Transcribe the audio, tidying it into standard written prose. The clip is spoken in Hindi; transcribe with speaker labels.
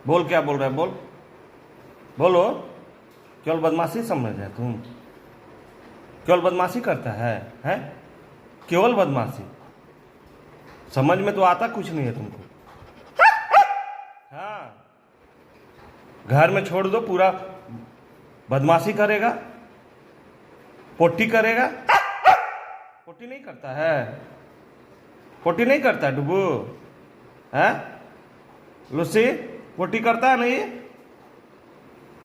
Speaker 1: बोल, क्या बोल रहा है, बोल, बोलो। केवल बदमाशी समझ रहे तुम? केवल बदमाशी करता है, हैं? केवल बदमाशी, समझ में तो आता कुछ नहीं है तुमको। हाँ, घर में छोड़ दो, पूरा बदमाशी करेगा, पोटी करेगा। पोटी नहीं करता है? पोटी नहीं करता है डुबू? हैं? लुसी, पोटी करता है नहीं?